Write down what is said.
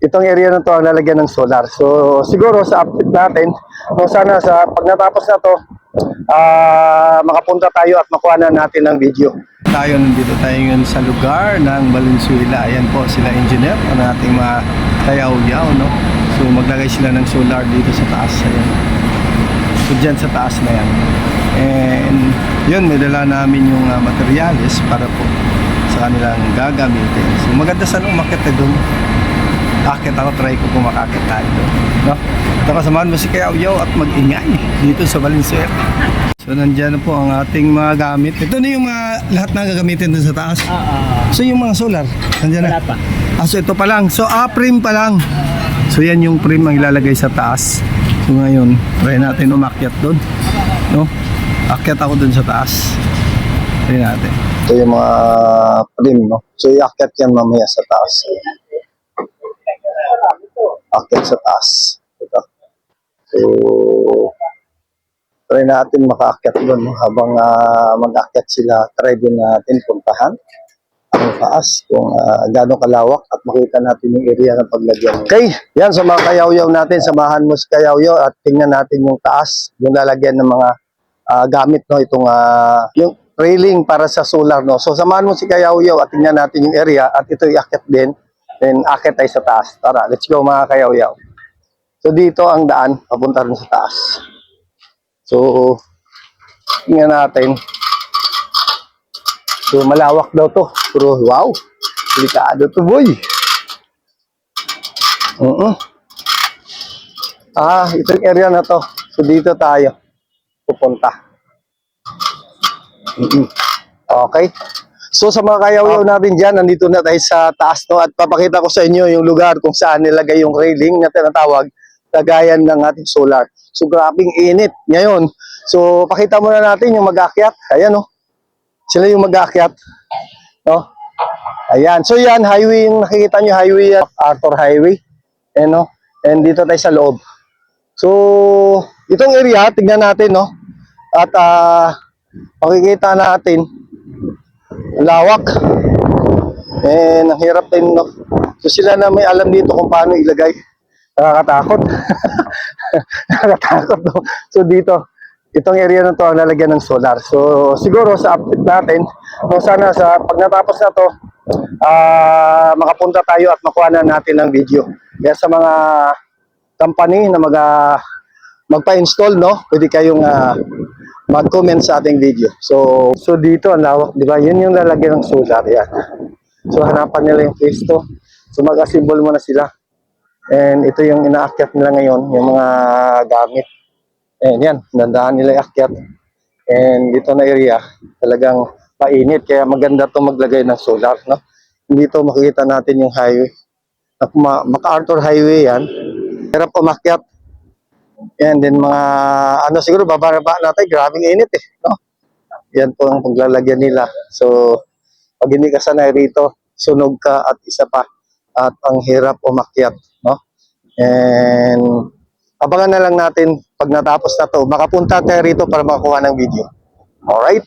itong area na to ang lalagyan ng solar. So siguro sa update natin, kung sana sa pag natapos na to, makapunta tayo at makuha na natin ng video. Nandito tayo ngayon sa lugar ng Valenzuela. Ayan po sila engineer, ang ating mga kayaw-yaw, no? So maglagay sila ng solar dito sa taas. Ayan. So dyan sa taas na yan. And yun, may dala namin yung materials para po sa kanilang gagamitin. So maganda sana umakit doon. Akit ako, try ko kung makakit tayo doon, no? Ito kasamahan mo si Kayaw-Yaw at mag-ingay dito sa Valenzuela. So nandyan na po ang ating mga gamit. Ito na yung lahat na gagamitin doon sa taas. So yung mga solar, nandyan na. Wala pa. So ito pa lang. So frame pa lang. So yan yung frame ang ilalagay sa taas. So ngayon, try natin umakyat doon, no? Akyat ako doon sa taas. Try natin. Ito yung mga frame, no? So iakyat yan mamaya sa taas. Akyat sa taas. Ito. So try natin makaakyat doon, no? Habang mag-akyat sila, try din natin puntahan ang taas kung gaano kalawak at makita natin yung area ng paglagyan. Okay, yan sa mga kayaw-yaw natin, samahan mo si Kayaw-Yaw at tingnan natin yung taas, yung lalagyan ng mga gamit, no, itong yung railing para sa solar, no. So samahan mo si Kayaw-Yaw at tingnan natin yung area at ito iakyat din, then akyat tayo sa taas. Tara, let's go mga Kayaw-Yaw. So dito ang daan papunta rin sa taas. So tingnan natin. So malawak daw to. Pero wow, delikado to boy. Itong area na to. So dito tayo pupunta. Okay. So sa mga kayaw-yaw natin dyan, nandito na tayo sa taas, no? At papakita ko sa inyo yung lugar kung saan nilagay yung railing na tinatawag lagayan ng ating solar. So grabing init ngayon. So pakita muna natin yung mag-aakyat. Ayan, no? Sila yung mag-aakyat, no? Ayan. So yan, highway yung nakikita nyo, highway, Arthur Highway. Ayan, no? And dito tayo sa loob. So, itong area, tignan natin, no? At makikita natin, lawak. And ang hirap din, no? So sila na may alam dito kung paano ilagay. Nakakatakot. Nakakatakot, no? So dito, itong area na to ang lalagyan ng solar. So siguro sa update natin, kung sana sa pag natapos na to, makapunta tayo at makuha na natin ng video. Kaya sa mga company na magpa-install, no, pwede kayong mag-comment sa ating video. So dito ang lawak, di ba? Yun yung lalagyan ng solar, yan. So hanapan nila yung pwesto. So mag-assemble muna sila. And ito yung inaakyat nila ngayon, yung mga gamit. And yan, nandahan nila akyat. And dito na area, talagang painit. Kaya maganda to maglagay ng solar, no? Dito makikita natin yung highway. MacArthur Highway yan. Hirap umakyat. And then mga, siguro bababa natin, grabing init eh, no? Yan po ang paglalagyan nila. So, pag hindi ka sanay rito, sunog ka at isa pa. At ang hirap umakyat, no? And abangan na lang natin pag natapos na to, makapunta tayo rito para makakuha ng video. Alright?